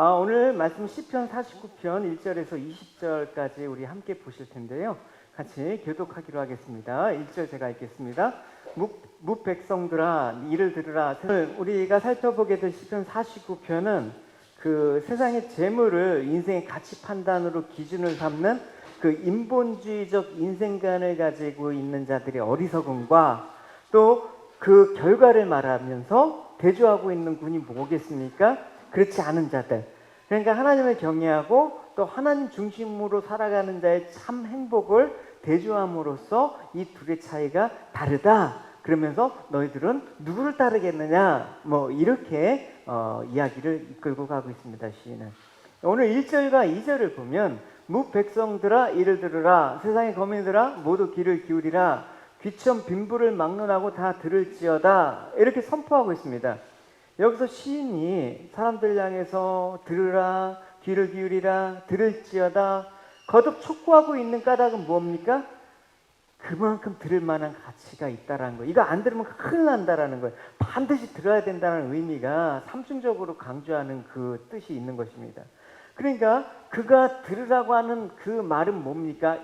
오늘 말씀 시편 49편 1절에서 20절까지 우리 함께 보실 텐데요. 같이 교독하기로 하겠습니다. 1절 제가 읽겠습니다. 뭇 백성들아 이를 들으라. 우리가 살펴보게 될 시편 49편은 그 세상의 재물을 인생의 가치 판단으로 기준을 삼는 그 인본주의적 인생관을 가지고 있는 자들의 어리석음과 또 그 결과를 말하면서 대조하고 있는 군이 뭐겠습니까? 그렇지 않은 자들. 그러니까 하나님을 경외하고 또 하나님 중심으로 살아가는 자의 참 행복을 대조함으로써 이 둘의 차이가 다르다. 그러면서 너희들은 누구를 따르겠느냐? 이렇게 이야기를 이끌고 가고 있습니다. 시인은. 오늘 1절과 2절을 보면 뭇 백성들아 이를 들으라. 세상의 거민들아 모두 귀를 기울이라. 귀천 빈부를 막론하고 다 들을지어다. 이렇게 선포하고 있습니다. 여기서 시인이 사람들 향해서 들으라, 귀를 기울이라, 들을지어다 거듭 촉구하고 있는 까닭은 뭡니까? 그만큼 들을 만한 가치가 있다라는 거예요. 이거 안 들으면 큰일 난다라는 거예요. 반드시 들어야 된다는 의미가 삼중적으로 강조하는 그 뜻이 있는 것입니다. 그러니까 그가 들으라고 하는 그 말은 뭡니까?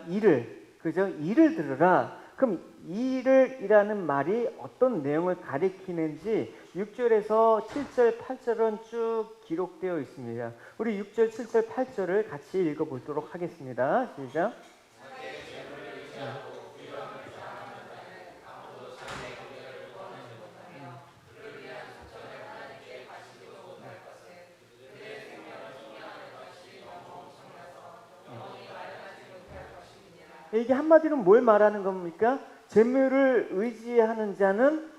그죠? 이를 들으라. 그럼 이라는 말이 어떤 내용을 가리키는지 6절에서 7절, 8절은 쭉 기록되어 있습니다. 우리 6절, 7절, 8절을 같이 읽어보도록 하겠습니다. 시작. 이게 한마디로 뭘 말하는 겁니까? 재물을 의지하는 자는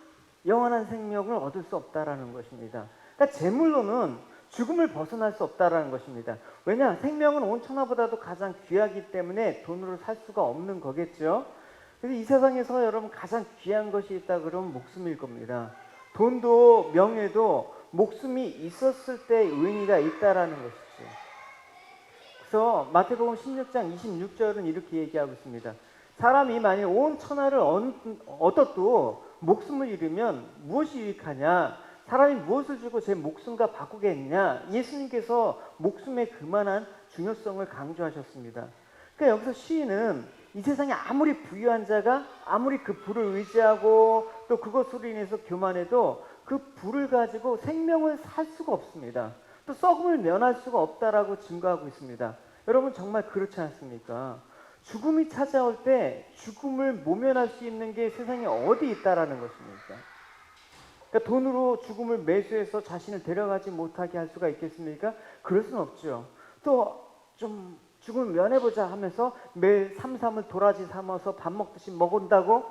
영원한 생명을 얻을 수 없다라는 것입니다. 그러니까 재물로는 죽음을 벗어날 수 없다라는 것입니다. 왜냐? 생명은 온 천하보다도 가장 귀하기 때문에 돈으로 살 수가 없는 거겠죠. 그래서 이 세상에서 여러분 가장 귀한 것이 있다 그러면 목숨일 겁니다. 돈도 명예도 목숨이 있었을 때 의미가 있다라는 것이죠. 그래서 마태복음 16장 26절은 이렇게 얘기하고 있습니다. 사람이 만일 온 천하를 얻어도 목숨을 잃으면 무엇이 유익하냐? 사람이 무엇을 주고 제 목숨과 바꾸겠느냐? 예수님께서 목숨의 그만한 중요성을 강조하셨습니다. 그러니까 여기서 시인은 이 세상에 아무리 부유한 자가 아무리 그 부를 의지하고 또 그것으로 인해서 교만해도 그 부를 가지고 생명을 살 수가 없습니다. 또 썩음을 면할 수가 없다라고 증거하고 있습니다. 여러분 정말 그렇지 않습니까? 죽음이 찾아올 때 죽음을 모면할 수 있는 게 세상에 어디 있다라는 것입니까? 그러니까 돈으로 죽음을 매수해서 자신을 데려가지 못하게 할 수가 있겠습니까? 그럴 수는 없죠. 또 좀 죽음을 면해보자 하면서 매일 삼삼을 도라지 삼아서 밥 먹듯이 먹은다고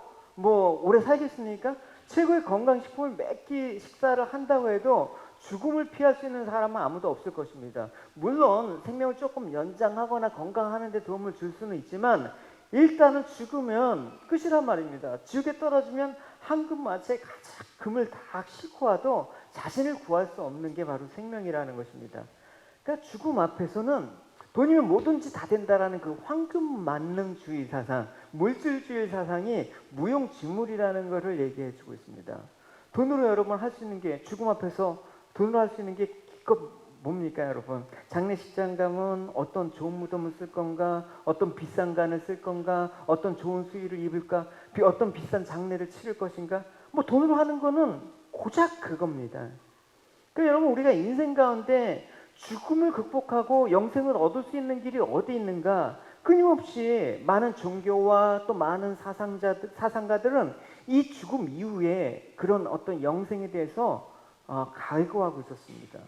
오래 살겠습니까? 최고의 건강식품을 몇 끼 식사를 한다고 해도 죽음을 피할 수 있는 사람은 아무도 없을 것입니다. 물론 생명을 조금 연장하거나 건강하는 데 도움을 줄 수는 있지만 일단은 죽으면 끝이란 말입니다. 지옥에 떨어지면 황금마차에 가득 금을 다 싣고 와도 자신을 구할 수 없는 게 바로 생명이라는 것입니다. 그러니까 죽음 앞에서는 돈이면 뭐든지 다 된다라는 그 황금만능주의 사상, 물질주의 사상이 무용지물이라는 것을 얘기해주고 있습니다. 돈으로 여러분 할 수 있는 게 죽음 앞에서 돈으로 할 수 있는 게 기껏 뭡니까 여러분? 장례식장 가면 어떤 좋은 무덤을 쓸 건가? 어떤 비싼 간을 쓸 건가? 어떤 좋은 수의를 입을까? 어떤 비싼 장례를 치를 것인가? 돈으로 하는 거는 고작 그겁니다. 그러니까 여러분 우리가 인생 가운데 죽음을 극복하고 영생을 얻을 수 있는 길이 어디 있는가? 끊임없이 많은 종교와 또 많은 사상가들은 이 죽음 이후에 그런 어떤 영생에 대해서 갈구하고 있었습니다.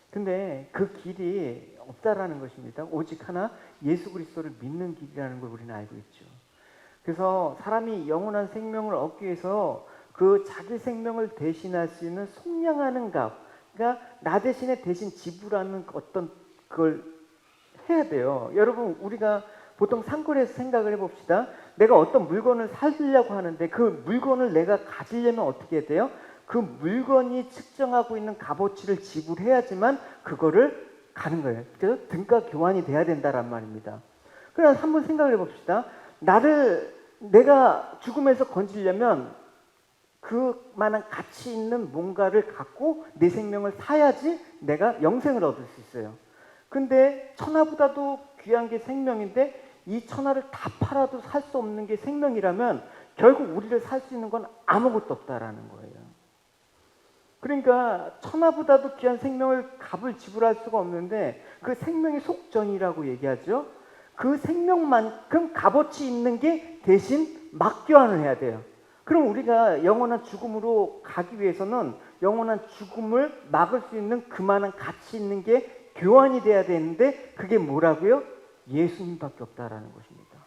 근데 그 길이 없다라는 것입니다. 오직 하나 예수 그리스도를 믿는 길이라는 걸 우리는 알고 있죠. 그래서 사람이 영원한 생명을 얻기 위해서 그 자기 생명을 대신할 수 있는 속량하는 값, 그러니까 나 대신에 대신 지불하는 어떤 그걸 해야 돼요. 여러분 우리가 보통 산골에서 생각을 해봅시다. 내가 어떤 물건을 사려고 하는데 그 물건을 내가 가지려면 어떻게 해야 돼요? 그 물건이 측정하고 있는 값어치를 지불해야지만 그거를 가는 거예요. 그래서 등가 교환이 돼야 된다란 말입니다. 그럼 한번 생각을 해봅시다. 내가 죽음에서 건지려면 그만한 가치 있는 뭔가를 갖고 내 생명을 사야지 내가 영생을 얻을 수 있어요. 근데 천하보다도 귀한 게 생명인데 이 천하를 다 팔아도 살 수 없는 게 생명이라면 결국 우리를 살 수 있는 건 아무것도 없다라는 거예요. 그러니까 천하보다도 귀한 생명을 값을 지불할 수가 없는데 그 생명의 속전이라고 얘기하죠. 그 생명만큼 값어치 있는 게 대신 맞교환을 해야 돼요. 그럼 우리가 영원한 죽음으로 가기 위해서는 영원한 죽음을 막을 수 있는 그만한 가치 있는 게 교환이 돼야 되는데 그게 뭐라고요? 예수님밖에 없다라는 것입니다.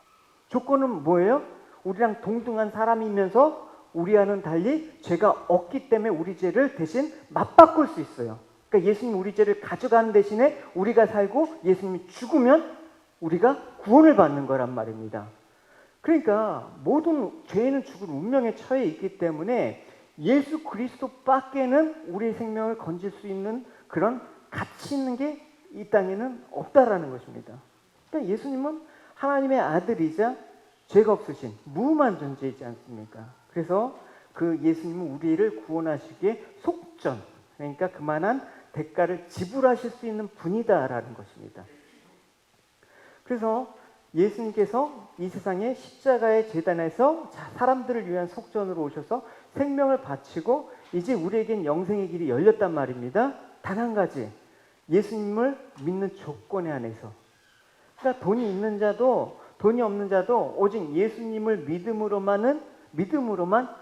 조건은 뭐예요? 우리랑 동등한 사람이면서 우리와는 달리 죄가 없기 때문에 우리 죄를 대신 맞바꿀 수 있어요. 그러니까 예수님 우리 죄를 가져가는 대신에 우리가 살고 예수님이 죽으면 우리가 구원을 받는 거란 말입니다. 그러니까 모든 죄인은 죽을 운명에 처해 있기 때문에 예수 그리스도밖에는 우리의 생명을 건질 수 있는 그런 가치 있는 게 이 땅에는 없다라는 것입니다. 그러니까 예수님은 하나님의 아들이자 죄가 없으신 무음한 존재이지 않습니까? 그래서 그 예수님은 우리를 구원하시기에 속전, 그러니까 그만한 대가를 지불하실 수 있는 분이다라는 것입니다. 그래서 예수님께서 이 세상에 십자가의 제단에서 사람들을 위한 속전으로 오셔서 생명을 바치고 이제 우리에겐 영생의 길이 열렸단 말입니다. 단 한 가지, 예수님을 믿는 조건에 한해서. 그러니까 돈이 있는 자도 돈이 없는 자도 오직 예수님을 믿음으로만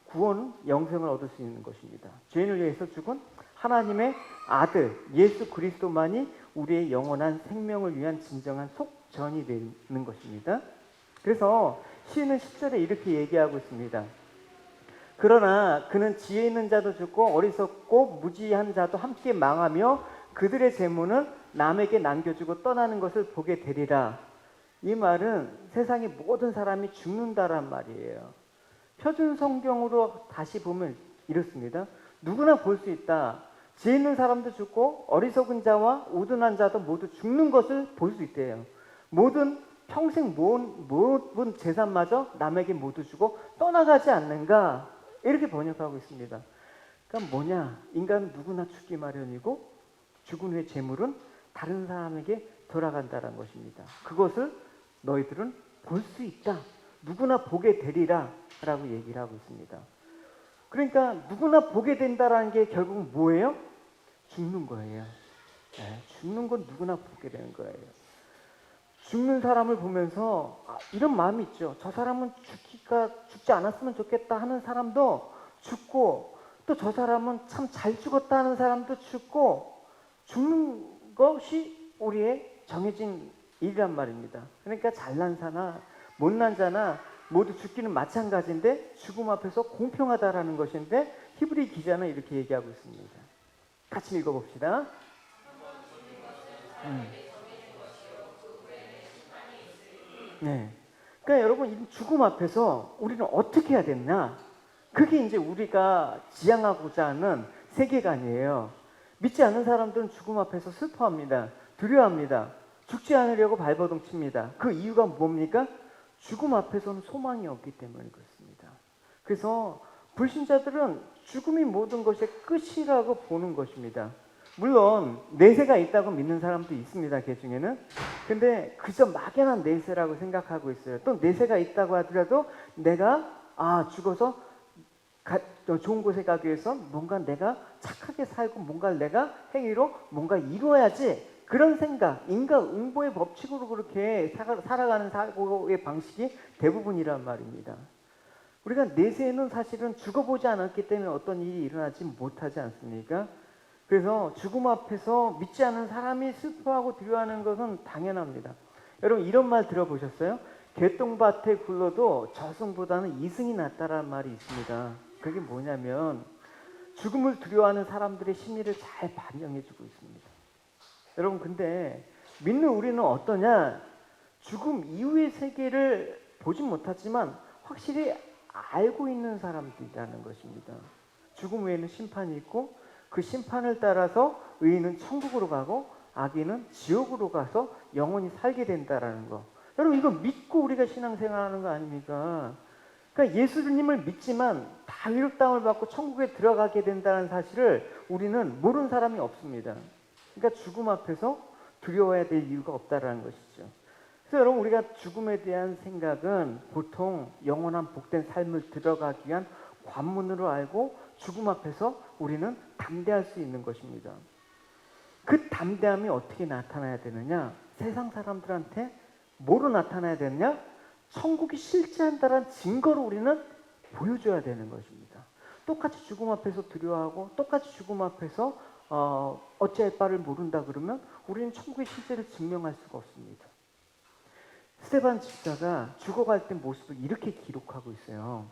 구원, 영생을 얻을 수 있는 것입니다. 죄인을 위해서 죽은 하나님의 아들 예수 그리스도만이 우리의 영원한 생명을 위한 진정한 속전이 되는 것입니다. 그래서 시인은 10절에 이렇게 얘기하고 있습니다. 그러나 그는 지혜 있는 자도 죽고 어리석고 무지한 자도 함께 망하며 그들의 재물은 남에게 남겨주고 떠나는 것을 보게 되리라. 이 말은 세상의 모든 사람이 죽는다란 말이에요. 표준 성경으로 다시 보면 이렇습니다. 누구나 볼 수 있다. 지혜 있는 사람도 죽고 어리석은 자와 우둔한 자도 모두 죽는 것을 볼 수 있대요. 모든 평생 모은 재산마저 남에게 모두 주고 떠나가지 않는가, 이렇게 번역하고 있습니다. 그러니까 뭐냐, 인간은 누구나 죽기 마련이고 죽은 후의 재물은 다른 사람에게 돌아간다는 것입니다. 그것을 너희들은 볼 수 있다. 누구나 보게 되리라 라고 얘기를 하고 있습니다. 그러니까 누구나 보게 된다라는 게 결국 뭐예요? 죽는 거예요. 네, 죽는 건 누구나 보게 되는 거예요. 죽는 사람을 보면서 이런 마음이 있죠. 저 사람은 죽지 않았으면 좋겠다 하는 사람도 죽고, 또 저 사람은 참 잘 죽었다 하는 사람도 죽고, 죽는 것이 우리의 정해진 일이란 말입니다. 그러니까 잘난 자나 못난 자나 모두 죽기는 마찬가지인데 죽음 앞에서 공평하다라는 것인데 히브리 기자는 이렇게 얘기하고 있습니다. 같이 읽어봅시다. 네. 그러니까 여러분, 이 죽음 앞에서 우리는 어떻게 해야 되나? 그게 이제 우리가 지향하고자 하는 세계관이에요. 믿지 않는 사람들은 죽음 앞에서 슬퍼합니다. 두려워합니다. 죽지 않으려고 발버둥 칩니다. 그 이유가 뭡니까? 죽음 앞에서는 소망이 없기 때문에 그렇습니다. 그래서 불신자들은 죽음이 모든 것의 끝이라고 보는 것입니다. 물론 내세가 있다고 믿는 사람도 있습니다. 그 중에는. 근데 그저 막연한 내세라고 생각하고 있어요. 또 내세가 있다고 하더라도 내가 죽어서 좋은 곳에 가기 위해서 뭔가 내가 착하게 살고 뭔가 내가 행위로 뭔가 이루어야지, 그런 생각, 인과응보의 법칙으로 그렇게 살아가는 사고의 방식이 대부분이란 말입니다. 우리가 내세는 사실은 죽어보지 않았기 때문에 어떤 일이 일어나지 못하지 않습니까? 그래서 죽음 앞에서 믿지 않은 사람이 슬퍼하고 두려워하는 것은 당연합니다. 여러분, 이런 말 들어보셨어요? 개똥밭에 굴러도 저승보다는 이승이 낫다라는 말이 있습니다. 그게 뭐냐면 죽음을 두려워하는 사람들의 심리를 잘 반영해주고 있습니다. 여러분, 근데 믿는 우리는 어떠냐? 죽음 이후의 세계를 보진 못하지만 확실히 알고 있는 사람들이라는 것입니다. 죽음 후에는 심판이 있고 그 심판을 따라서 의인은 천국으로 가고 악인은 지옥으로 가서 영원히 살게 된다라는 거. 여러분, 이거 믿고 우리가 신앙생활하는 거 아닙니까? 그러니까 예수님을 믿지만 다 위로당을 받고 천국에 들어가게 된다는 사실을 우리는 모르는 사람이 없습니다. 그러니까 죽음 앞에서 두려워해야 될 이유가 없다라는 것이죠. 그래서 여러분, 우리가 죽음에 대한 생각은 보통 영원한 복된 삶을 들어가기 위한 관문으로 알고 죽음 앞에서 우리는 담대할 수 있는 것입니다. 그 담대함이 어떻게 나타나야 되느냐? 세상 사람들한테 뭐로 나타나야 되느냐? 천국이 실제한다는 증거로 우리는 보여줘야 되는 것입니다. 똑같이 죽음 앞에서 두려워하고 똑같이 죽음 앞에서 어찌할 바를 모른다 그러면 우리는 천국의 실제를 증명할 수가 없습니다. 스데반 집사가 죽어갈 때 모습을 이렇게 기록하고 있어요.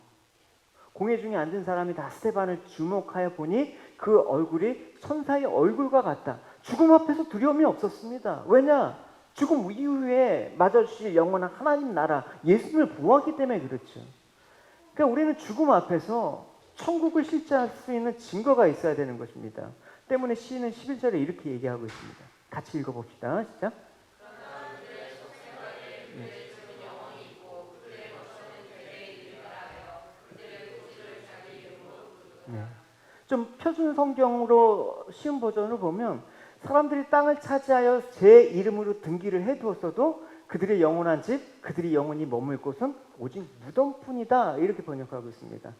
공회 중에 앉은 사람이 다 스데반을 주목하여 보니 그 얼굴이 천사의 얼굴과 같다. 죽음 앞에서 두려움이 없었습니다. 왜냐? 죽음 이후에 맞아주실 영원한 하나님 나라 예수님을 보았기 때문에 그렇죠. 그러니까 우리는 죽음 앞에서 천국을 실제할 수 있는 증거가 있어야 되는 것입니다. 때문에 시인은 11절에 이렇게 얘기하고 있습니다. 같이 읽어봅시다. 시작. 네. 좀 표준 성경으로 쉬운 버전으로 보면 사람들이 땅을 차지하여 제 이름으로 등기를 해두었어도 그들의 영원한 집, 그들이 영원히 머물 곳은 오직 무덤뿐이다. 이렇게 번역하고 있습니다.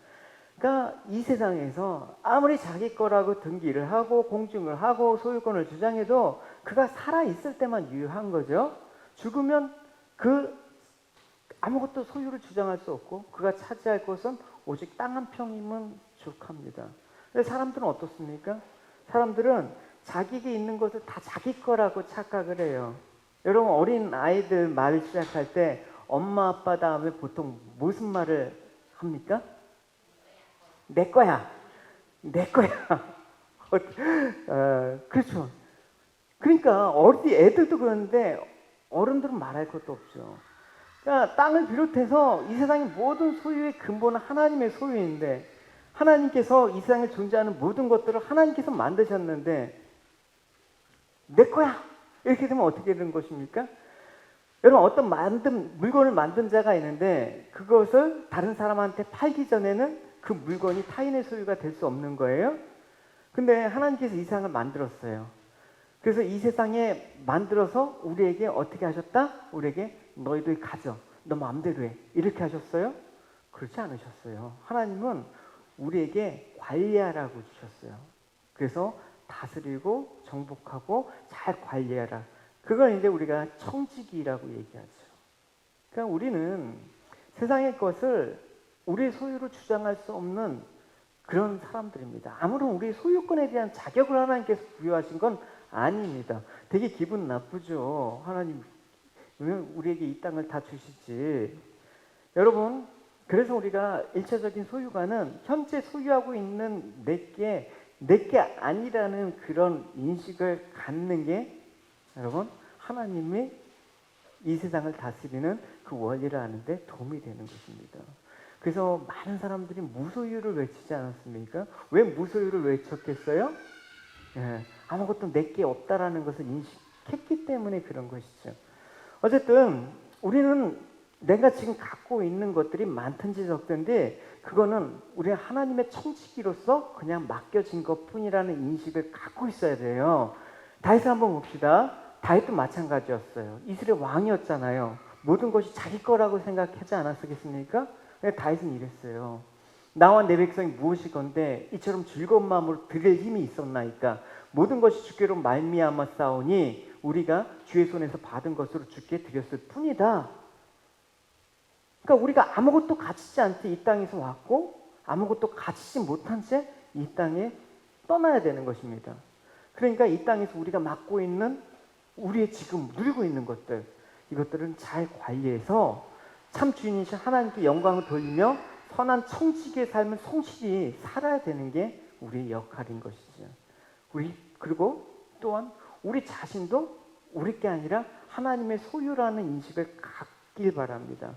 그러니까 이 세상에서 아무리 자기 거라고 등기를 하고 공증을 하고 소유권을 주장해도 그가 살아있을 때만 유효한 거죠. 죽으면 그 아무것도 소유를 주장할 수 없고 그가 차지할 것은 오직 땅 한 평이면 족합니다. 근데 사람들은 어떻습니까? 사람들은 자기에게 있는 것을 다 자기 거라고 착각을 해요. 여러분, 어린 아이들 말을 시작할 때 엄마 아빠 다음에 보통 무슨 말을 합니까? 내 거야. 내 거야. 그렇죠. 그러니까 어린 애들도 그러는데 어른들은 말할 것도 없죠. 그러니까 땅을 비롯해서 이 세상의 모든 소유의 근본은 하나님의 소유인데 하나님께서 이 세상에 존재하는 모든 것들을 하나님께서 만드셨는데 내 거야! 이렇게 되면 어떻게 되는 것입니까? 여러분, 어떤 물건을 만든 자가 있는데 그것을 다른 사람한테 팔기 전에는 그 물건이 타인의 소유가 될 수 없는 거예요. 근데 하나님께서 이 세상을 만들었어요. 그래서 이 세상에 만들어서 우리에게 어떻게 하셨다? 우리에게 너희들 가져. 너 마음대로 해. 이렇게 하셨어요? 그렇지 않으셨어요. 하나님은 우리에게 관리하라고 주셨어요. 그래서 다스리고 정복하고 잘 관리하라. 그걸 이제 우리가 청지기라고 얘기하죠. 그러니까 우리는 세상의 것을 우리의 소유로 주장할 수 없는 그런 사람들입니다. 아무런 우리의 소유권에 대한 자격을 하나님께서 부여하신 건 아닙니다. 되게 기분 나쁘죠. 하나님 왜 우리에게 이 땅을 다 주시지. 여러분, 그래서 우리가 일차적인 소유가는 현재 소유하고 있는 내게 아니라는 그런 인식을 갖는 게 여러분 하나님이 이 세상을 다스리는 그 원리를 아는데 도움이 되는 것입니다. 그래서 많은 사람들이 무소유를 외치지 않았습니까? 왜 무소유를 외쳤겠어요? 아무것도 내게 없다라는 것을 인식했기 때문에 그런 것이죠. 어쨌든 우리는 내가 지금 갖고 있는 것들이 많든지 적든지 그거는 우리 하나님의 청지기로서 그냥 맡겨진 것뿐이라는 인식을 갖고 있어야 돼요. 다윗을 한번 봅시다. 다윗도 마찬가지였어요. 이스라엘 왕이었잖아요. 모든 것이 자기 거라고 생각하지 않았겠습니까? 다윗은 이랬어요. 나와 내 백성이 무엇이건대 이처럼 즐거운 마음으로 드릴 힘이 있었나이까. 모든 것이 주께로 말미암아 싸우니 우리가 주의 손에서 받은 것으로 주께 드렸을 뿐이다. 그러니까 우리가 아무것도 가지지 않게 이 땅에서 왔고 아무것도 가지지 못한 채 이 땅에 떠나야 되는 것입니다. 그러니까 이 땅에서 우리가 맡고 있는 우리의 지금 누리고 있는 것들 이것들은 잘 관리해서 참 주인이신 하나님께 영광을 돌리며 선한 청지기의 삶을 성실히 살아야 되는 게 우리의 역할인 것이죠. 그리고 또한 우리 자신도 우리 게 아니라 하나님의 소유라는 인식을 갖길 바랍니다.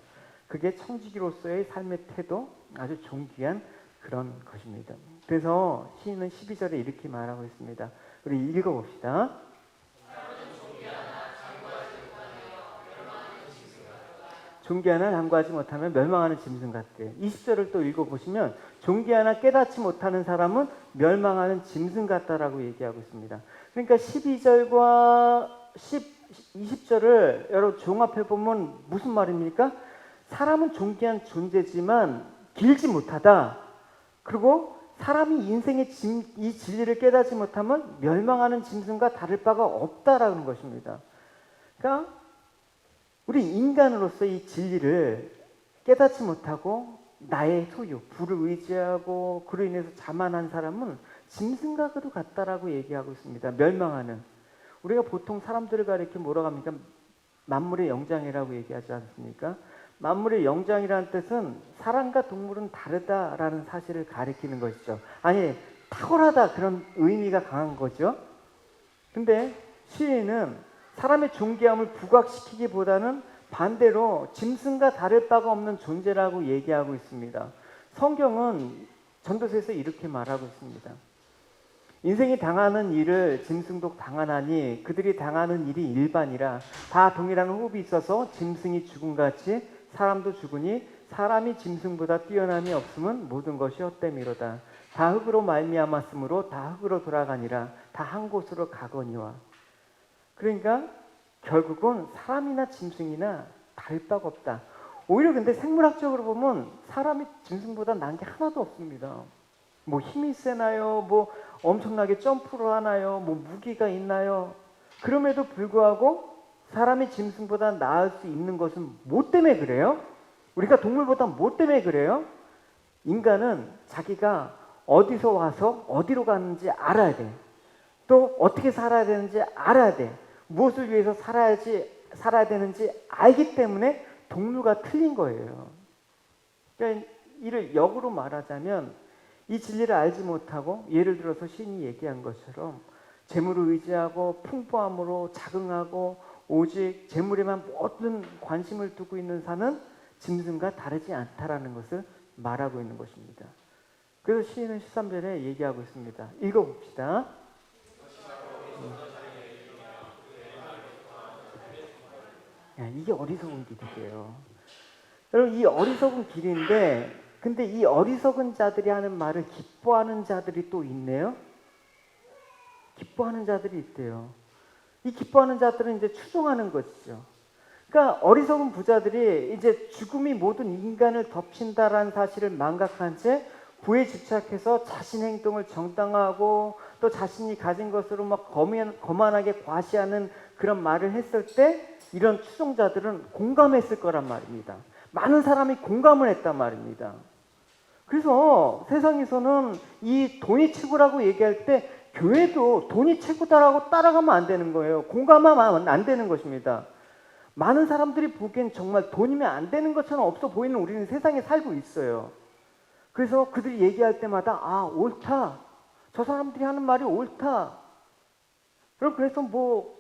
그게 청지기로서의 삶의 태도, 아주 존귀한 그런 것입니다. 그래서 시인은 12절에 이렇게 말하고 있습니다. 우리 읽어봅시다. 종기 하나 간구하지 못하면 멸망하는 짐승 같대. 20절을 또 읽어보시면 종기 하나 깨닫지 못하는 사람은 멸망하는 짐승 같다라고 얘기하고 있습니다. 그러니까 12절과 20절을 여러분 종합해보면 무슨 말입니까? 사람은 존귀한 존재지만 길지 못하다. 그리고 사람이 인생의 이 진리를 깨닫지 못하면 멸망하는 짐승과 다를 바가 없다라는 것입니다. 그러니까 우리 인간으로서 이 진리를 깨닫지 못하고 나의 소유, 부를 의지하고 그로 인해서 자만한 사람은 짐승과 그도 같다라고 얘기하고 있습니다. 멸망하는. 우리가 보통 사람들을 가리켜 뭐라고 합니까? 만물의 영장이라고 얘기하지 않습니까? 만물의 영장이라는 뜻은 사람과 동물은 다르다라는 사실을 가리키는 것이죠. 아니, 탁월하다 그런 의미가 강한 거죠. 근데 시인은 사람의 존귀함을 부각시키기보다는 반대로 짐승과 다를 바가 없는 존재라고 얘기하고 있습니다. 성경은 전도서에서 이렇게 말하고 있습니다. 인생이 당하는 일을 짐승도 당하나니 그들이 당하는 일이 일반이라 다 동일한 호흡이 있어서 짐승이 죽음같이 사람도 죽으니 사람이 짐승보다 뛰어남이 없으면 모든 것이 헛됨이로다. 다 흙으로 말미암았으므로 다 흙으로 돌아가니라. 다 한 곳으로 가거니와. 그러니까 결국은 사람이나 짐승이나 다를 바가 없다. 오히려 근데 생물학적으로 보면 사람이 짐승보다 나은 게 하나도 없습니다. 뭐 힘이 세나요? 뭐 엄청나게 점프를 하나요? 뭐 무기가 있나요? 그럼에도 불구하고 사람이 짐승보다 나을 수 있는 것은 뭐 때문에 그래요? 우리가 동물보다 뭐 때문에 그래요? 인간은 자기가 어디서 와서 어디로 가는지 알아야 돼. 또 어떻게 살아야 되는지 알아야 돼. 무엇을 위해서 살아야 되는지 알기 때문에 동물과 틀린 거예요. 그러니까 이를 역으로 말하자면 이 진리를 알지 못하고 예를 들어서 신이 얘기한 것처럼 재물을 의지하고 풍부함으로 자긍하고 오직 재물에만 모든 관심을 두고 있는 사는 짐승과 다르지 않다라는 것을 말하고 있는 것입니다. 그래서 시인은 13절에 얘기하고 있습니다. 읽어봅시다. 이게 어리석은 길이에요. 여러분, 이 어리석은 길인데 근데 이 어리석은 자들이 하는 말을 기뻐하는 자들이 또 있네요. 기뻐하는 자들이 있대요. 이 기뻐하는 자들은 이제 추종하는 것이죠. 그러니까 어리석은 부자들이 이제 죽음이 모든 인간을 덮친다라는 사실을 망각한 채 부에 집착해서 자신 행동을 정당화하고 또 자신이 가진 것으로 막 거만하게 과시하는 그런 말을 했을 때 이런 추종자들은 공감했을 거란 말입니다. 많은 사람이 공감을 했단 말입니다. 그래서 세상에서는 이 돈이 최고라고 얘기할 때 교회도 돈이 최고다라고 따라가면 안 되는 거예요. 공감하면 안 되는 것입니다. 많은 사람들이 보기엔 정말 돈이면 안 되는 것처럼 없어 보이는 우리는 세상에 살고 있어요. 그래서 그들이 얘기할 때마다 아, 옳다. 저 사람들이 하는 말이 옳다. 그래서 뭐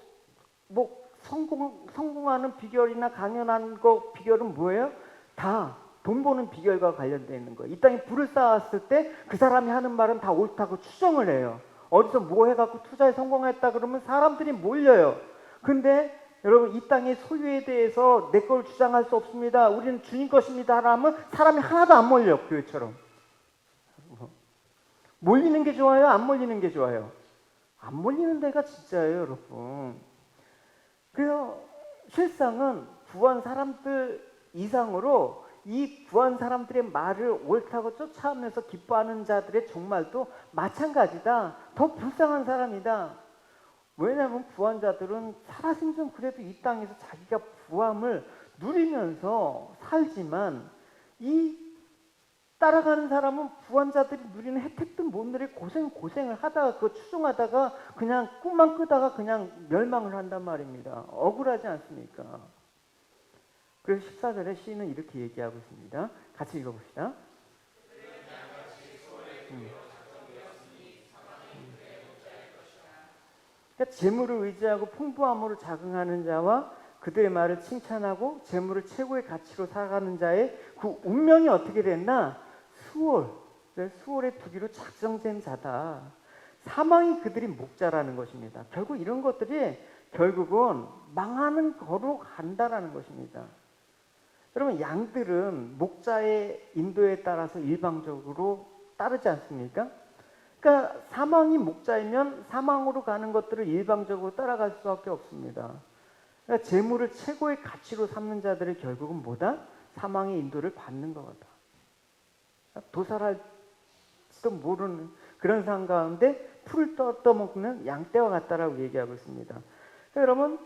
성공하는 비결이나 강연한 거 비결은 뭐예요? 다 돈 버는 비결과 관련되어 있는 거예요. 이 땅에 부를 쌓았을 때 그 사람이 하는 말은 다 옳다고 추정을 해요. 어디서 뭐 해갖고 투자에 성공했다 그러면 사람들이 몰려요. 근데 여러분 이 땅의 소유에 대해서 내 걸 주장할 수 없습니다. 우리는 주님 것입니다. 하면 사람이 하나도 안 몰려. 교회처럼. 몰리는 게 좋아요? 안 몰리는 게 좋아요? 안 몰리는 데가 진짜예요, 여러분. 그래서 실상은 구한 사람들 이상으로 이 구한 사람들의 말을 옳다고 쫓아오면서 기뻐하는 자들의 종말도 마찬가지다. 더 불쌍한 사람이다. 왜냐하면 구한 자들은 살아생전 그래도 이 땅에서 자기가 부함을 누리면서 살지만 이 따라가는 사람은 구한 자들이 누리는 혜택도 못 누리고 고생을 하다가 그거 추종하다가 그냥 꿈만 꾸다가 그냥 멸망을 한단 말입니다. 억울하지 않습니까? 그래서 14절에 시인은 이렇게 얘기하고 있습니다. 같이 읽어봅시다. 그러니까 재물을 의지하고 풍부함으로 자긍하는 자와 그들의 말을 칭찬하고 재물을 최고의 가치로 살아가는 자의 그 운명이 어떻게 됐나? 수월에 두기로 작정된 자다. 사망이 그들이 목자라는 것입니다. 결국 이런 것들이 결국은 망하는 거로 간다라는 것입니다. 여러분, 양들은 목자의 인도에 따라서 일방적으로 따르지 않습니까? 그러니까 사망이 목자이면 사망으로 가는 것들을 일방적으로 따라갈 수밖에 없습니다. 그러니까 재물을 최고의 가치로 삼는 자들이 결국은 뭐다? 사망의 인도를 받는 거다. 도살할지도 모르는 그런 상황 가운데 풀을 떠먹는 양떼와 같다라고 얘기하고 있습니다. 그러니까 여러분,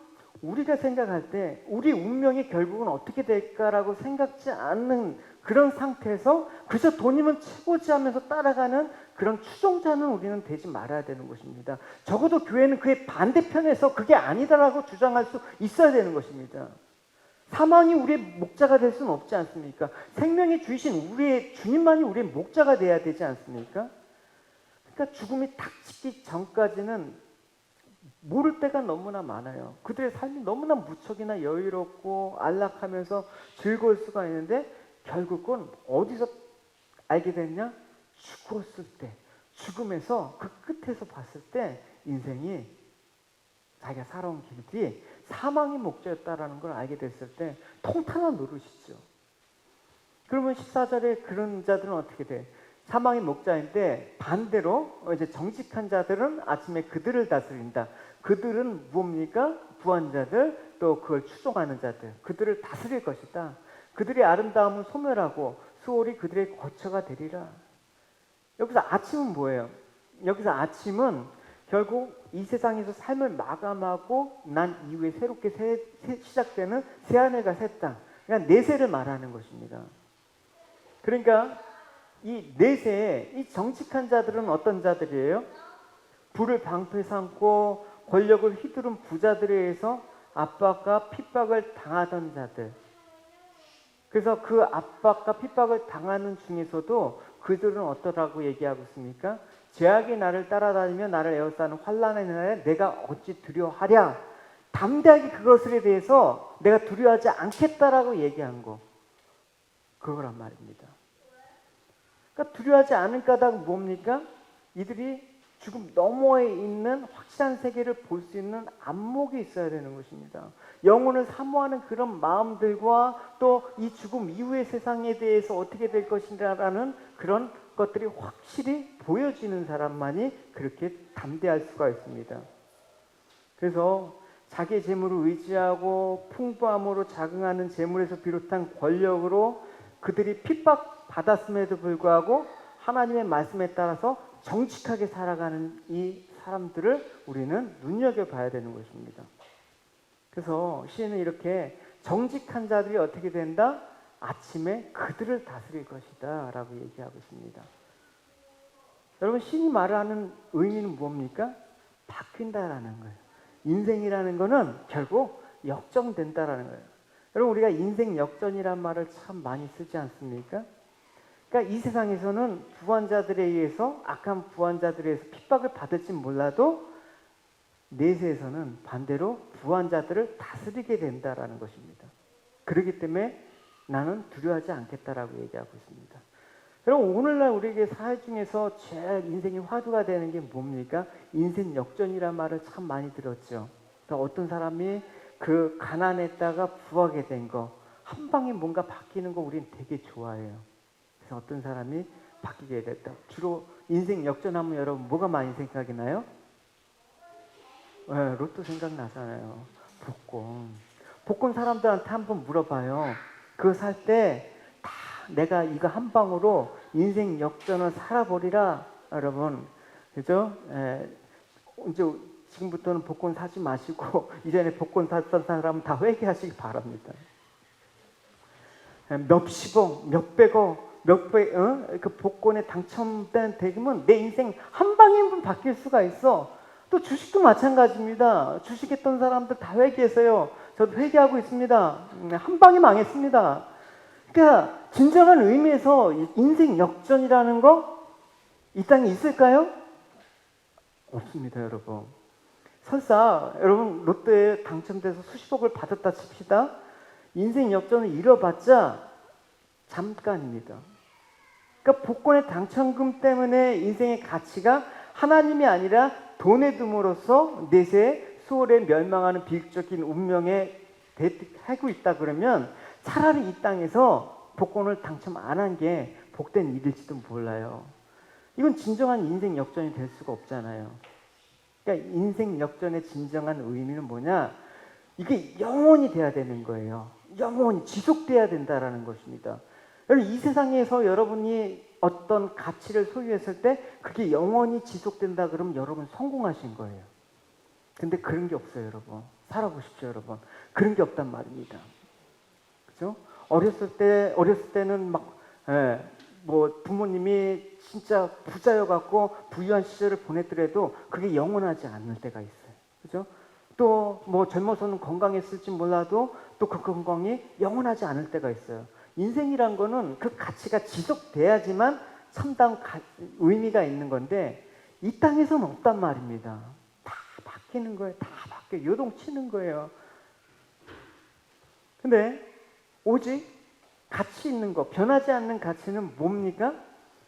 우리가 생각할 때 우리 운명이 결국은 어떻게 될까라고 생각지 않는 그런 상태에서 그저 돈이면 최고지 하면서 따라가는 그런 추종자는 우리는 되지 말아야 되는 것입니다. 적어도 교회는 그의 반대편에서 그게 아니다라고 주장할 수 있어야 되는 것입니다. 사망이 우리의 목자가 될 수는 없지 않습니까? 생명이 주이신 우리의 주님만이 우리의 목자가 돼야 되지 않습니까? 그러니까 죽음이 닥치기 전까지는 모를 때가 너무나 많아요. 그들의 삶이 너무나 무척이나 여유롭고 안락하면서 즐거울 수가 있는데 결국은 어디서 알게 됐냐? 죽었을 때, 죽음에서 그 끝에서 봤을 때 인생이 자기가 살아온 길이 사망이 목자였다라는 걸 알게 됐을 때 통탄한 노릇이죠. 그러면 14절에 그런 자들은 어떻게 돼? 사망의 목자인데 반대로 이제 정직한 자들은 아침에 그들을 다스린다. 그들은 무엇입니까? 부한자들, 또 그걸 추종하는 자들, 그들을 다스릴 것이다. 그들의 아름다움은 소멸하고 수월이 그들의 거처가 되리라. 여기서 아침은 뭐예요? 여기서 아침은 결국 이 세상에서 삶을 마감하고 난 이후에 새롭게 시작되는 새하늘과 새 땅, 그러니까 내세를 말하는 것입니다. 그러니까 이 내세에 이 정직한 자들은 어떤 자들이에요? 부를 방패 삼고 권력을 휘두른 부자들에 의해서 압박과 핍박을 당하던 자들. 그래서 그 압박과 핍박을 당하는 중에서도 그들은 어떠라고 얘기하고 있습니까? 죄악이 나를 따라다니며 나를 에워싸는 환난의 날에 내가 어찌 두려워하랴. 담대하게 그것에 대해서 내가 두려워하지 않겠다라고 얘기한 거. 그거란 말입니다. 그러니까 두려워하지 않을 까닭은 뭡니까? 이들이 죽음 너머에 있는 확실한 세계를 볼 수 있는 안목이 있어야 되는 것입니다. 영혼을 사모하는 그런 마음들과 또 이 죽음 이후의 세상에 대해서 어떻게 될 것인가라는 그런 것들이 확실히 보여지는 사람만이 그렇게 담대할 수가 있습니다. 그래서 자기의 재물을 의지하고 풍부함으로 자긍하는 재물에서 비롯한 권력으로 그들이 핍박받았음에도 불구하고 하나님의 말씀에 따라서 정직하게 살아가는 이 사람들을 우리는 눈여겨봐야 되는 것입니다. 그래서 시인은 이렇게 정직한 자들이 어떻게 된다? 아침에 그들을 다스릴 것이다 라고 얘기하고 있습니다. 여러분, 시인이 말하는 의미는 뭡니까? 바뀐다라는 거예요. 인생이라는 거는 결국 역정된다라는 거예요. 여러분, 우리가 인생 역전이란 말을 참 많이 쓰지 않습니까? 그러니까 이 세상에서는 부한자들에 의해서, 악한 부한자들에 의해서 핍박을 받을지 몰라도 내세에서는 반대로 부한자들을 다스리게 된다라는 것입니다. 그렇기 때문에 나는 두려워하지 않겠다라고 얘기하고 있습니다. 여러분, 오늘날 우리에게 사회 중에서 제일 인생이 화두가 되는 게 뭡니까? 인생 역전이란 말을 참 많이 들었죠. 그러니까 어떤 사람이 그 가난했다가 부하게 된 거, 한 방에 뭔가 바뀌는 거 우리는 되게 좋아해요. 그래서 어떤 사람이 바뀌게 됐다. 주로 인생 역전하면 여러분 뭐가 많이 생각이 나요? 네, 로또 생각나잖아요. 복권 사람들한테 한번 물어봐요. 그거 살 때 다 내가 이거 한 방으로 인생 역전을 살아버리라. 여러분, 그죠? 이제 지금부터는 복권 사지 마시고 이전에 복권 샀던 사람은 다 회개하시기 바랍니다. 몇십억, 몇백억, 그 복권에 당첨된 대금은 내 인생 한 방에 바뀔 수가 있어. 또 주식도 마찬가지입니다. 주식했던 사람들 다 회개했어요. 저도 회개하고 있습니다. 한 방에 망했습니다. 그러니까 진정한 의미에서 인생 역전이라는 거 이 땅에 있을까요? 없습니다, 여러분. 설사 여러분 로또에 당첨돼서 수십억을 받았다 칩시다. 인생 역전을 이뤄봤자 잠깐입니다. 그러니까 복권의 당첨금 때문에 인생의 가치가 하나님이 아니라 돈에 둠으로써 내세 수월에 멸망하는 비극적인 운명에 대하고 있다 그러면 차라리 이 땅에서 복권을 당첨 안 한 게 복된 일일지도 몰라요. 이건 진정한 인생 역전이 될 수가 없잖아요. 그러니까 인생 역전의 진정한 의미는 뭐냐? 이게 영원히 돼야 되는 거예요. 영원히 지속돼야 된다라는 것입니다. 여러분, 이 세상에서 여러분이 어떤 가치를 소유했을 때 그게 영원히 지속된다 그러면 여러분 성공하신 거예요. 근데 그런 게 없어요, 여러분. 살아보십시오, 여러분. 그런 게 없단 말입니다. 그죠? 어렸을 때는 막, 뭐 부모님이 진짜 부자여갖고 부유한 시절을 보냈더라도 그게 영원하지 않을 때가 있어요. 그죠? 또 뭐 젊어서는 건강했을지 몰라도 또 그 건강이 영원하지 않을 때가 있어요. 인생이란 거는 그 가치가 지속돼야지만 참다운 의미가 있는 건데 이 땅에서는 없단 말입니다. 다 바뀌는 거예요. 다 바뀌어 요동치는 거예요. 근데 오직 가치 있는 거, 변하지 않는 가치는 뭡니까?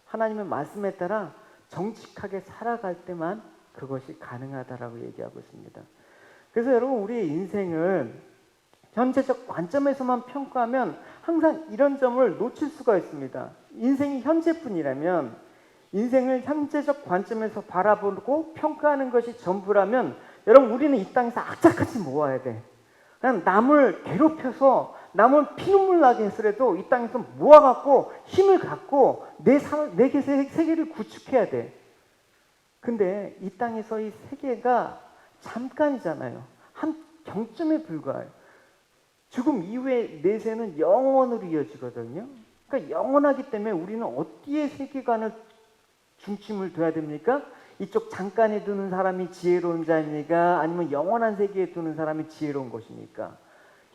하나님의 말씀에 따라 정직하게 살아갈 때만 그것이 가능하다라고 얘기하고 있습니다. 그래서 여러분, 우리의 인생을 현재적 관점에서만 평가하면 항상 이런 점을 놓칠 수가 있습니다. 인생이 현재뿐이라면, 인생을 현재적 관점에서 바라보고 평가하는 것이 전부라면 여러분, 우리는 이 땅에서 악착같이 모아야 돼. 그냥 남을 괴롭혀서 남을 피눈물 나게 했으라도 이 땅에서 모아갖고 힘을 갖고 내 세계를 구축해야 돼. 근데 이 땅에서 이 세계가 잠깐이잖아요. 한 경점에 불과해요. 죽음 이후의 내세는 영원으로 이어지거든요. 그러니까 영원하기 때문에 우리는 어디에 세계관을 중심을 둬야 됩니까? 이쪽 잠깐에 두는 사람이 지혜로운 자입니까? 아니면 영원한 세계에 두는 사람이 지혜로운 것입니까?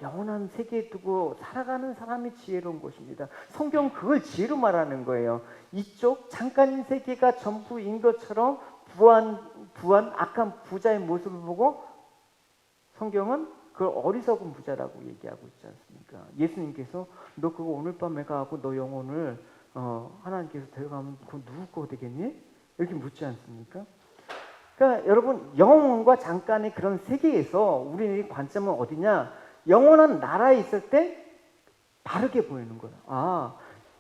영원한 세계에 두고 살아가는 사람이 지혜로운 것입니다. 성경은 그걸 지혜로 말하는 거예요. 이쪽 잠깐인 세계가 전부인 것처럼 부한 악한 부자의 모습을 보고 성경은 그걸 어리석은 부자라고 얘기하고 있지 않습니까? 예수님께서 너 그거 오늘 밤에 가고 너 영혼을 하나님께서 데려가면 그거 누구 거 되겠니? 이렇게 묻지 않습니까? 그러니까 여러분, 영혼과 잠깐의 그런 세계에서 우리의 관점은 어디냐? 영원한 나라에 있을 때 바르게 보이는 거예요. 아,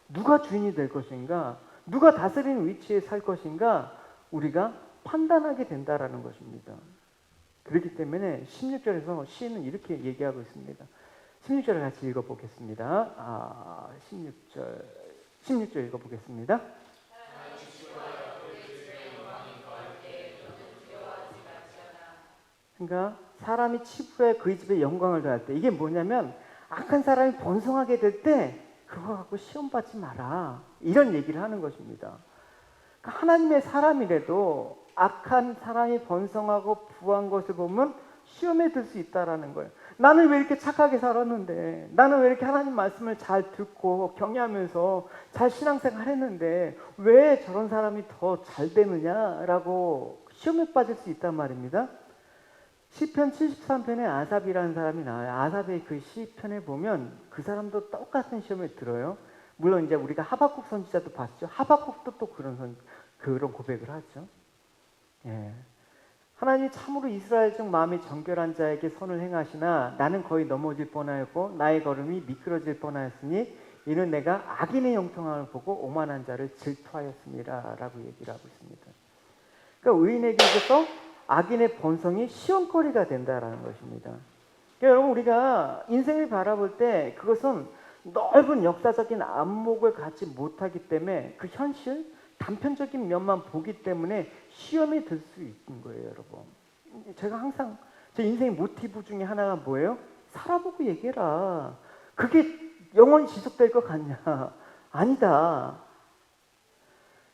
누가 주인이 될 것인가? 누가 다스리는 위치에 살 것인가? 우리가 판단하게 된다라는 것입니다. 그렇기 때문에 16절에서 시인은 이렇게 얘기하고 있습니다. 16절을 같이 읽어보겠습니다. 16절 읽어보겠습니다. 그러니까 사람이 치부에 그의 집에 영광을 더할 때, 이게 뭐냐면 악한 사람이 번성하게 될 때 그거 갖고 시험 받지 마라, 이런 얘기를 하는 것입니다. 그러니까 하나님의 사람이라도 악한 사람이 번성하고 부한 것을 보면 시험에 들 수 있다라는 거예요. 나는 왜 이렇게 착하게 살았는데, 나는 왜 이렇게 하나님 말씀을 잘 듣고 경외하면서 잘 신앙생활 했는데 왜 저런 사람이 더 잘 되느냐라고 시험에 빠질 수 있단 말입니다. 시편 73편에 아삽이라는 사람이 나와요. 아삽의 그 시편에 보면 그 사람도 똑같은 시험에 들어요. 물론 이제 우리가 하박국 선지자도 봤죠. 하박국도 또 그런 고백을 하죠. 예. 하나님이 참으로 이스라엘 중 마음이 정결한 자에게 선을 행하시나 나는 거의 넘어질 뻔하였고 나의 걸음이 미끄러질 뻔하였으니 이는 내가 악인의 형통함을 보고 오만한 자를 질투하였습니다 라고 얘기를 하고 있습니다. 그러니까 의인에게 있어서 악인의 번성이 시험거리가 된다라는 것입니다. 그러니까 여러분, 우리가 인생을 바라볼 때 그것은 넓은 역사적인 안목을 갖지 못하기 때문에 그 현실, 단편적인 면만 보기 때문에 시험에 들 수 있는 거예요, 여러분. 제가 항상 제 인생의 모티브 중에 하나가 뭐예요? 살아보고 얘기해라. 그게 영원히 지속될 것 같냐? 아니다.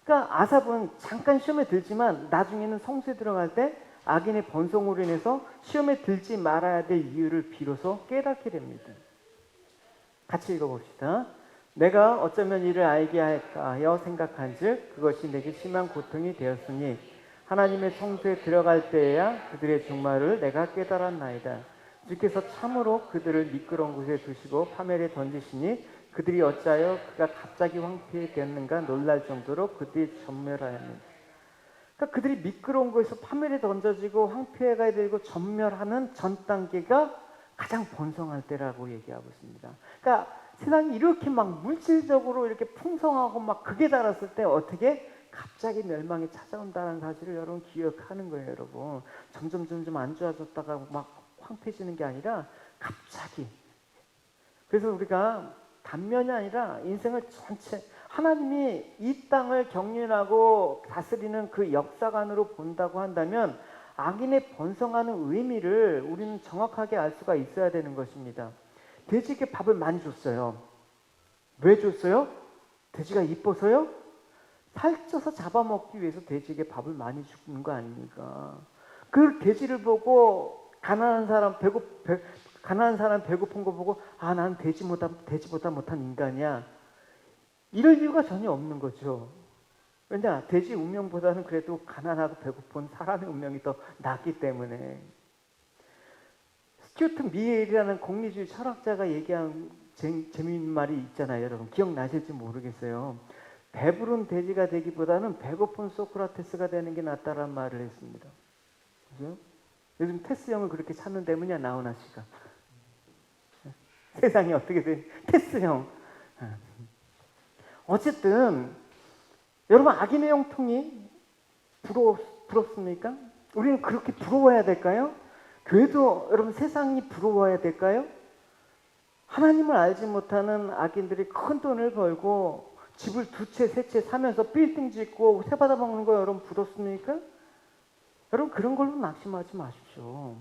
그러니까 아삽은 잠깐 시험에 들지만 나중에는 성수에 들어갈 때 악인의 번성으로 인해서 시험에 들지 말아야 될 이유를 비로소 깨닫게 됩니다. 같이 읽어봅시다. 내가 어쩌면 이를 알게 할까 하여 생각한즉 그것이 내게 심한 고통이 되었으니 하나님의 성소에 들어갈 때에야 그들의 종말을 내가 깨달았나이다. 주께서 참으로 그들을 미끄러운 곳에 두시고 파멸에 던지시니 그들이 어찌하여 그가 갑자기 황폐되었는가 놀랄 정도로 그들이 전멸하였는가. 그러니까 그들이 미끄러운 곳에서 파멸에 던져지고 황폐가 되고 전멸하는 전 단계가 가장 번성할 때라고 얘기하고 있습니다. 그러니까 세상이 이렇게 막 물질적으로 이렇게 풍성하고 막 극에 달았을 때 어떻게 갑자기 멸망이 찾아온다는 사실을 여러분 기억하는 거예요, 여러분. 점점 안 좋아졌다가 막 황폐해지는 게 아니라 갑자기. 그래서 우리가 단면이 아니라 인생을 전체 하나님이 이 땅을 경륜하고 다스리는 그 역사관으로 본다고 한다면 악인의 번성하는 의미를 우리는 정확하게 알 수가 있어야 되는 것입니다. 돼지에게 밥을 많이 줬어요. 왜 줬어요? 돼지가 이뻐서요? 살쪄서 잡아먹기 위해서 돼지에게 밥을 많이 주는 거 아닙니까? 그 돼지를 보고 가난한 사람 배고픈 거 보고 아, 난 돼지보다 못한 인간이야. 이럴 이유가 전혀 없는 거죠. 왜냐? 돼지 운명보다는 그래도 가난하고 배고픈 사람의 운명이 더 낫기 때문에. 스튜어트 미엘이라는 공리주의 철학자가 얘기한 재미있는 말이 있잖아요. 여러분 기억나실지 모르겠어요. 배부른 돼지가 되기보다는 배고픈 소크라테스가 되는 게 낫다라는 말을 했습니다. 그죠? 요즘 테스형을 그렇게 찾는 데문이야, 나훈아 씨가. 세상이 어떻게 돼? 테스형. 어쨌든 여러분 악인의 형통이 부럽습니까? 우리는 그렇게 부러워야 될까요? 교회도 여러분 세상이 부러워야 될까요? 하나님을 알지 못하는 악인들이 큰 돈을 벌고 집을 두 채, 세 채 사면서 빌딩 짓고 새 받아먹는 거 여러분 부럽습니까? 여러분 그런 걸로 낙심하지 마십시오.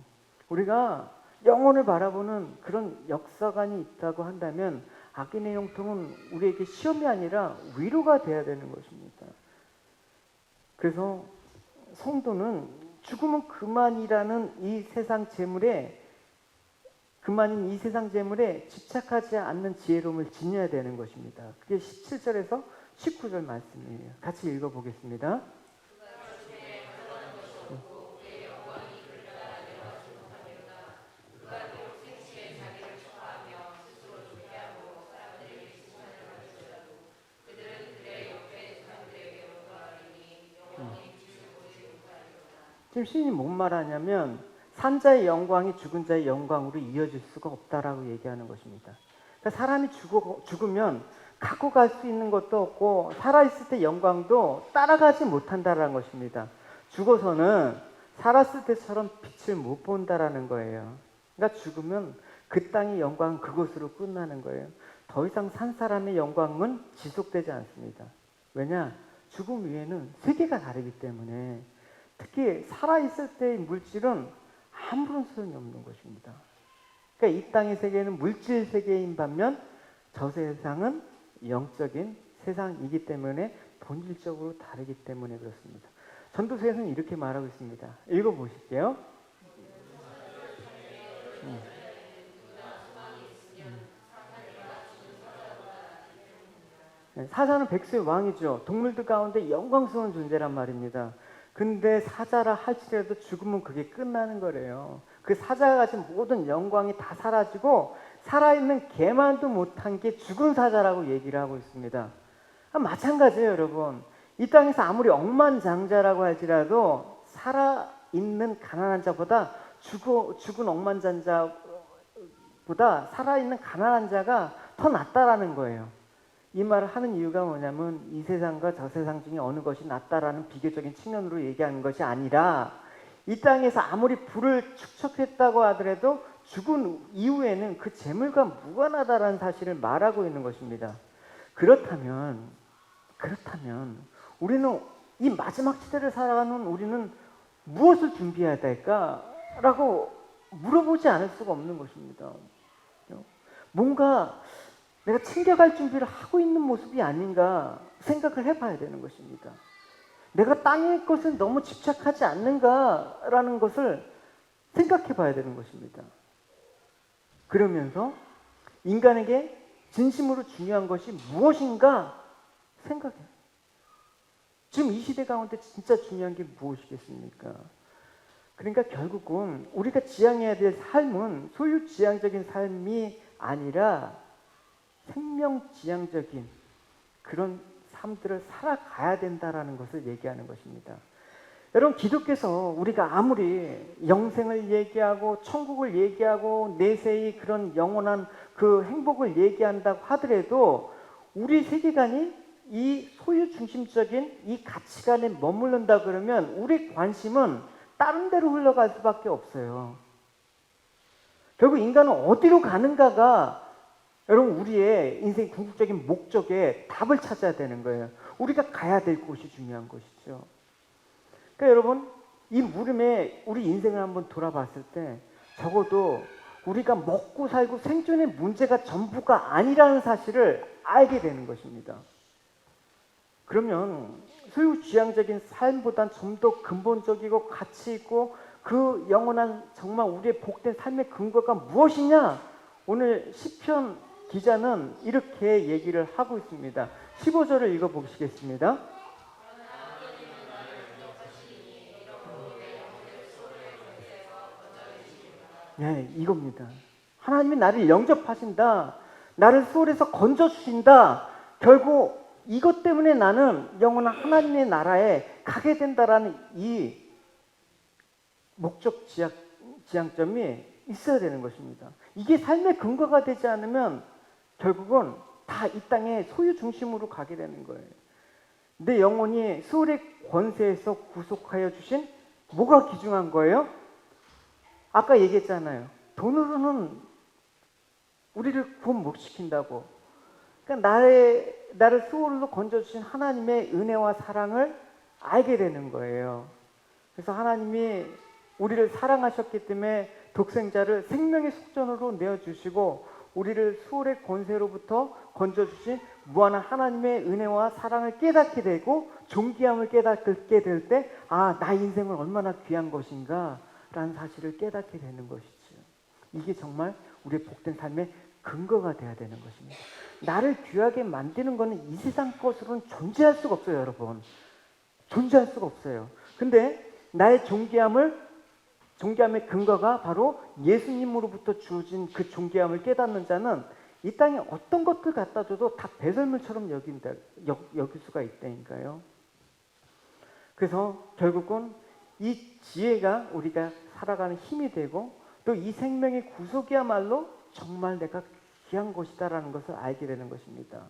우리가 영혼을 바라보는 그런 역사관이 있다고 한다면 악인의 형통은 우리에게 시험이 아니라 위로가 돼야 되는 것입니다. 그래서 성도는 죽음은 그만인 이 세상 재물에 집착하지 않는 지혜로움을 지녀야 되는 것입니다. 그게 17절에서 19절 말씀이에요. 같이 읽어보겠습니다. 지금 시인이 뭔 말하냐면 산자의 영광이 죽은 자의 영광으로 이어질 수가 없다라고 얘기하는 것입니다. 그러니까 사람이 죽으면 갖고 갈 수 있는 것도 없고 살아있을 때 영광도 따라가지 못한다라는 것입니다. 죽어서는 살았을 때처럼 빛을 못 본다라는 거예요. 그러니까 죽으면 그 땅의 영광은 그곳으로 끝나는 거예요. 더 이상 산 사람의 영광은 지속되지 않습니다. 왜냐? 죽음 위에는 세계가 다르기 때문에. 특히 살아있을 때의 물질은 아무런 소용이 없는 것입니다. 그러니까 이 땅의 세계는 물질 세계인 반면 저 세상은 영적인 세상이기 때문에 본질적으로 다르기 때문에 그렇습니다. 전도서에서는 이렇게 말하고 있습니다. 읽어보실게요. 사자는 백수의 왕이죠. 동물들 가운데 영광스러운 존재란 말입니다. 근데 사자라 할지라도 죽으면 그게 끝나는 거래요. 그 사자가 가진 모든 영광이 다 사라지고 살아있는 개만도 못한 게 죽은 사자라고 얘기를 하고 있습니다. 마찬가지예요, 여러분. 이 땅에서 아무리 억만장자라고 할지라도 살아있는 가난한 자보다 죽은 억만장자보다 살아있는 가난한 자가 더 낫다라는 거예요. 이 말을 하는 이유가 뭐냐면 이 세상과 저 세상 중에 어느 것이 낫다라는 비교적인 측면으로 얘기하는 것이 아니라 이 땅에서 아무리 부를 축적했다고 하더라도 죽은 이후에는 그 재물과 무관하다라는 사실을 말하고 있는 것입니다. 그렇다면 우리는 이 마지막 시대를 살아가는 우리는 무엇을 준비해야 될까라고 물어보지 않을 수가 없는 것입니다. 뭔가 내가 챙겨갈 준비를 하고 있는 모습이 아닌가 생각을 해봐야 되는 것입니다. 내가 땅의 것에 너무 집착하지 않는가라는 것을 생각해 봐야 되는 것입니다. 그러면서 인간에게 진심으로 중요한 것이 무엇인가 생각해요. 지금 이 시대 가운데 진짜 중요한 게 무엇이겠습니까? 그러니까 결국은 우리가 지향해야 될 삶은 소유지향적인 삶이 아니라 생명지향적인 그런 삶들을 살아가야 된다라는 것을 얘기하는 것입니다. 여러분, 기독교에서 우리가 아무리 영생을 얘기하고 천국을 얘기하고 내세의 그런 영원한 그 행복을 얘기한다고 하더라도 우리 세계관이 이 소유 중심적인 이 가치관에 머무른다 그러면 우리 관심은 다른 데로 흘러갈 수밖에 없어요. 결국 인간은 어디로 가는가가 여러분 우리의 인생 궁극적인 목적에 답을 찾아야 되는 거예요. 우리가 가야 될 곳이 중요한 것이죠. 그러니까 여러분, 이 물음에 우리 인생을 한번 돌아봤을 때 적어도 우리가 먹고 살고 생존의 문제가 전부가 아니라는 사실을 알게 되는 것입니다. 그러면 소유지향적인 삶보단 좀 더 근본적이고 가치 있고 그 영원한 정말 우리의 복된 삶의 근거가 무엇이냐? 오늘 시편 기자는 이렇게 얘기를 하고 있습니다. 15절을 읽어보시겠습니다. 네, 이겁니다. 하나님이 나를 영접하신다. 나를 수월에서 건져주신다. 결국 이것 때문에 나는 영원한 하나님의 나라에 가게 된다라는 이 목적 지향점이 있어야 되는 것입니다. 이게 삶의 근거가 되지 않으면 결국은 다 이 땅의 소유 중심으로 가게 되는 거예요. 내 영혼이 수월의 권세에서 구속하여 주신 뭐가 귀중한 거예요? 아까 얘기했잖아요. 돈으로는 우리를 구원 못 시킨다고. 그러니까 나를 수월로 건져주신 하나님의 은혜와 사랑을 알게 되는 거예요. 그래서 하나님이 우리를 사랑하셨기 때문에 독생자를 생명의 속전으로 내어주시고 우리를 수월의 권세로부터 건져주신 무한한 하나님의 은혜와 사랑을 깨닫게 되고 존귀함을 깨닫게 될 때 나 인생은 얼마나 귀한 것인가 라는 사실을 깨닫게 되는 것이죠. 이게 정말 우리의 복된 삶의 근거가 되어야 되는 것입니다. 나를 귀하게 만드는 것은 이 세상 것으로는 존재할 수가 없어요, 여러분. 존재할 수가 없어요. 근데 나의 존귀함의 근거가 바로 예수님으로부터 주어진 그 존귀함을 깨닫는 자는 이 땅에 어떤 것들 갖다 줘도 다 배설물처럼 여길 수가 있다니까요. 그래서 결국은 이 지혜가 우리가 살아가는 힘이 되고 또 이 생명의 구속이야말로 정말 내가 귀한 것이다라는 것을 알게 되는 것입니다.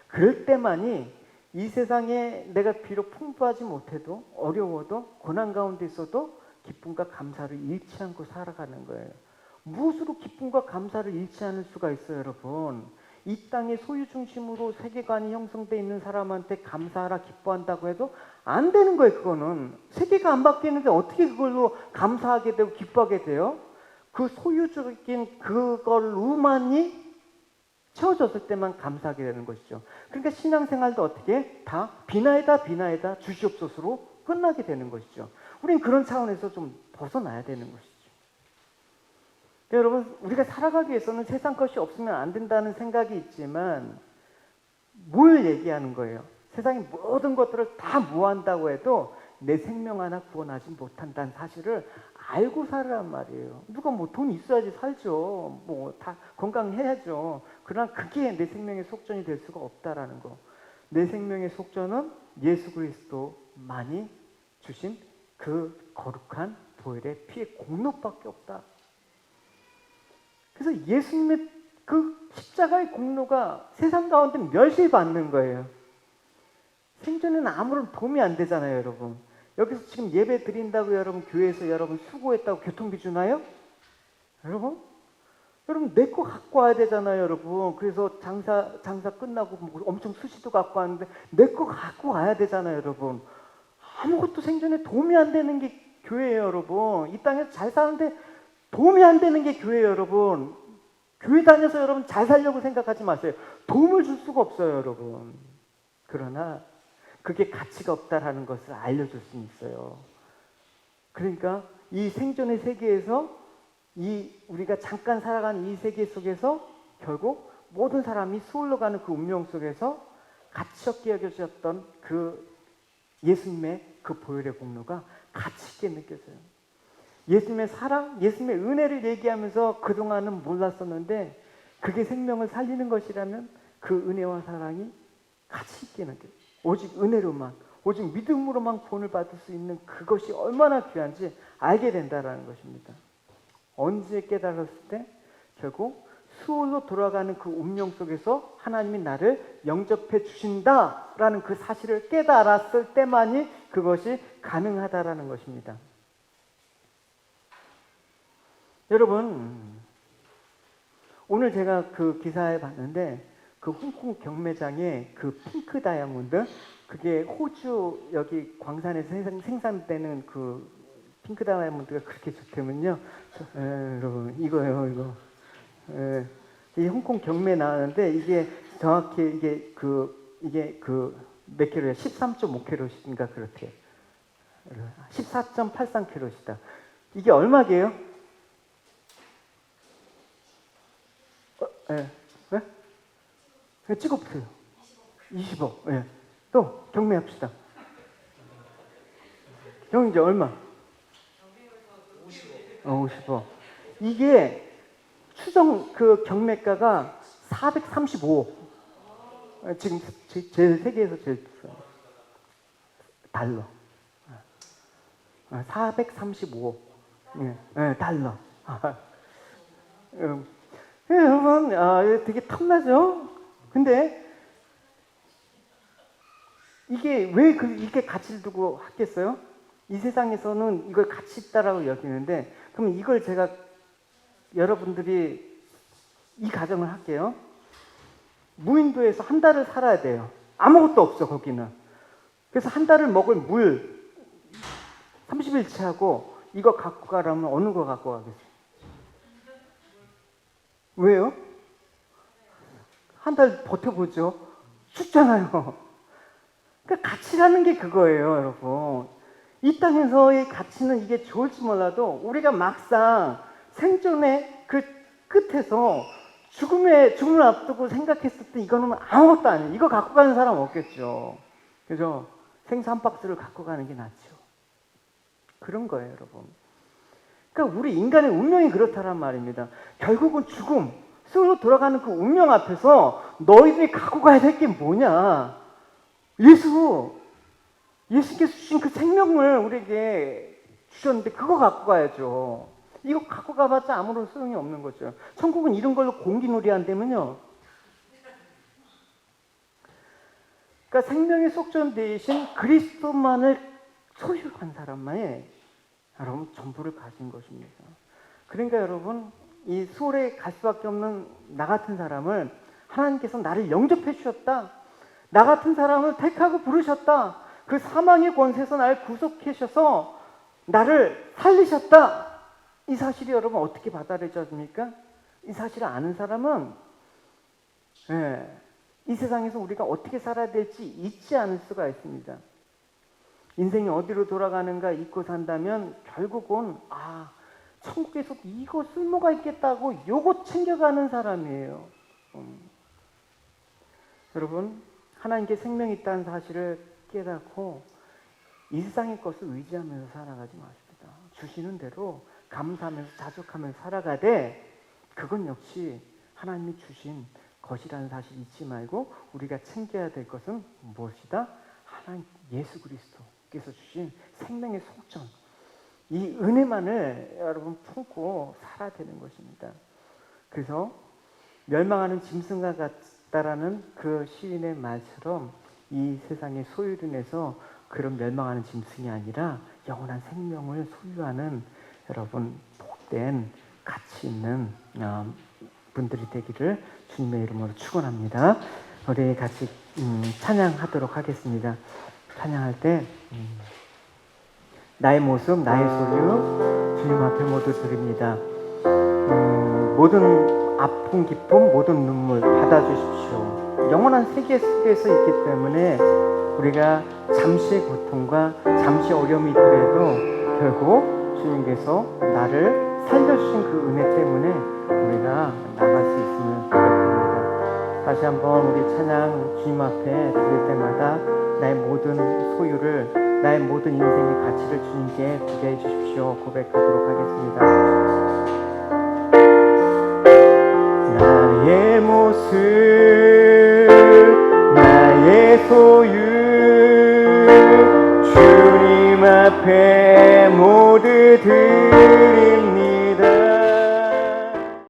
그럴 때만이 이 세상에 내가 비록 풍부하지 못해도 어려워도 고난 가운데 있어도 기쁨과 감사를 잃지 않고 살아가는 거예요. 무엇으로 기쁨과 감사를 잃지 않을 수가 있어요, 여러분? 이 땅의 소유 중심으로 세계관이 형성되어 있는 사람한테 감사하라 기뻐한다고 해도 안 되는 거예요. 그거는 세계가 안 바뀌는데 어떻게 그걸로 감사하게 되고 기뻐하게 돼요? 그 소유적인 그걸로만이 채워졌을 때만 감사하게 되는 것이죠. 그러니까 신앙생활도 어떻게 다 비나이다 주시옵소서로 끝나게 되는 것이죠. 우린 그런 차원에서 좀 벗어나야 되는 것이죠. 여러분, 우리가 살아가기 위해서는 세상 것이 없으면 안 된다는 생각이 있지만 뭘 얘기하는 거예요? 세상의 모든 것들을 다 무한다고 해도 내 생명 하나 구원하지 못한다는 사실을 알고 살으란 말이에요. 누가 뭐 돈 있어야지 살죠. 뭐 다 건강해야죠. 그러나 그게 내 생명의 속전이 될 수가 없다라는 거. 내 생명의 속전은 예수 그리스도만이 주신 그 거룩한 보혈의 피의 공로밖에 없다. 그래서 예수님의 그 십자가의 공로가 세상 가운데 멸시받는 거예요. 생존에는 아무런 도움이 안 되잖아요, 여러분. 여기서 지금 예배 드린다고 여러분 교회에서 여러분 수고했다고 교통비 주나요? 여러분 내 거 갖고 와야 되잖아요, 여러분. 그래서 장사 끝나고 뭐 엄청 수시도 갖고 왔는데 내 거 갖고 와야 되잖아요, 여러분. 아무것도 생존에 도움이 안 되는 게 교회예요, 여러분. 이 땅에서 잘 사는데 도움이 안 되는 게 교회예요, 여러분. 교회 다녀서 여러분 잘 살려고 생각하지 마세요. 도움을 줄 수가 없어요, 여러분. 그러나 그게 가치가 없다라는 것을 알려줄 수 있어요. 그러니까 이 생존의 세계에서 우리가 잠깐 살아가는 이 세계 속에서 결국 모든 사람이 수월로 가는 그 운명 속에서 가치 없게 여겨졌던 그 예수님의 그 보혈의 공로가 가치 있게 느껴져요. 예수님의 사랑, 예수님의 은혜를 얘기하면서 그동안은 몰랐었는데 그게 생명을 살리는 것이라면 그 은혜와 사랑이 가치 있게 느껴져요. 오직 은혜로만, 오직 믿음으로만 구원을 받을 수 있는 그것이 얼마나 귀한지 알게 된다라는 것입니다. 언제 깨달았을 때? 결국 수월로 돌아가는 그 운명 속에서 하나님이 나를 영접해 주신다라는 그 사실을 깨달았을 때만이 그것이 가능하다라는 것입니다. 여러분, 오늘 제가 그 기사에 봤는데 그 홍콩 경매장에 그 핑크 다이아몬드, 그게 호주 여기 광산에서 생산되는 그 핑크 다이아몬드가 그렇게 좋다면요. 여러분, 이거요, 이거. 이 홍콩 경매 나왔는데 이게 정확히 이게 몇 킬로야? 13.5킬로인가 그렇대요. 14.83킬로이다. 이게 얼마게요? 찍어보세요. 20억. 예. 또 경매합시다. 경매 이제 얼마? 50억. 이게 추정 그 경매가가 435억. 지금 제일 세계에서 제일 비싸요. 달러. 435억. 예, 달러. 여러분, 되게 탐나죠? 근데 이게 왜 이렇게 가치를 두고 하겠어요? 이 세상에서는 이걸 가치 있다라고 여기는데, 그럼 이걸 제가 여러분들이 이 가정을 할게요. 무인도에서 한 달을 살아야 돼요. 아무것도 없어 거기는. 그래서 한 달을 먹을 물 30일치하고 이거 갖고 가라면 어느 거 갖고 가겠어요? 왜요? 한 달 버텨보죠. 춥잖아요. 그러니까 가치라는 게 그거예요, 여러분. 이 땅에서의 가치는 이게 좋을지 몰라도 우리가 막상 생존의 그 끝에서 죽음을 앞두고 생각했을 때 이거는 아무것도 아니에요. 이거 갖고 가는 사람 없겠죠. 그죠? 생수 한 박스를 갖고 가는 게 낫죠. 그런 거예요, 여러분. 그러니까 우리 인간의 운명이 그렇다란 말입니다. 결국은 죽음, 스스로 돌아가는 그 운명 앞에서 너희들이 갖고 가야 될 게 뭐냐? 예수께서 주신 그 생명을 우리에게 주셨는데 그거 갖고 가야죠. 이거 갖고 가봤자 아무런 소용이 없는 거죠. 천국은 이런 걸로 공기놀이 한다면요. 그러니까 생명의 속전 대신 그리스도만을 소유한 사람만이 여러분 전부를 가진 것입니다. 그러니까 여러분, 이 수월에 갈 수밖에 없는 나 같은 사람을 하나님께서 나를 영접해 주셨다. 나 같은 사람을 택하고 부르셨다. 그 사망의 권세에서 나를 구속해 주셔서 나를 살리셨다. 이 사실이 여러분 어떻게 받아들여집니까? 이 사실을 아는 사람은 이 세상에서 우리가 어떻게 살아야 될지 잊지 않을 수가 있습니다. 인생이 어디로 돌아가는가 잊고 산다면 결국은 천국에서 이거 쓸모가 있겠다고 요거 챙겨가는 사람이에요. 여러분, 하나님께 생명이 있다는 사실을 깨닫고 이 세상의 것을 의지하면서 살아가지 마십니다. 주시는 대로 감사하면서 자족하면서 살아가되, 그건 역시 하나님이 주신 것이라는 사실 잊지 말고 우리가 챙겨야 될 것은 무엇이다? 하나님 예수 그리스도께서 주신 생명의 속전, 이 은혜만을 여러분 품고 살아야 되는 것입니다. 그래서 멸망하는 짐승과 같다라는 그 시인의 말처럼 이 세상의 소유로 인해서 그런 멸망하는 짐승이 아니라 영원한 생명을 소유하는 여러분 복된 가치 있는 분들이 되기를 주님의 이름으로 축원합니다. 우리 같이 찬양하도록 하겠습니다. 찬양할 때 나의 모습, 나의 소유 주님 앞에 모두 드립니다. 모든 아픔, 기쁨, 모든 눈물 받아주십시오. 영원한 세계 속에서 있기 때문에 우리가 잠시의 고통과 잠시 어려움이 있더라도 결국 주님께서 나를 살려주신 그 은혜 때문에 우리가 나갈 수 있으면 그렇습니다. 다시 한번 우리 찬양 주님 앞에 드릴 때마다 나의 모든 소유를, 나의 모든 인생의 가치를 주님께 드게 해주십시오. 고백하도록 하겠습니다. 나의 모습, 나의 소유 그들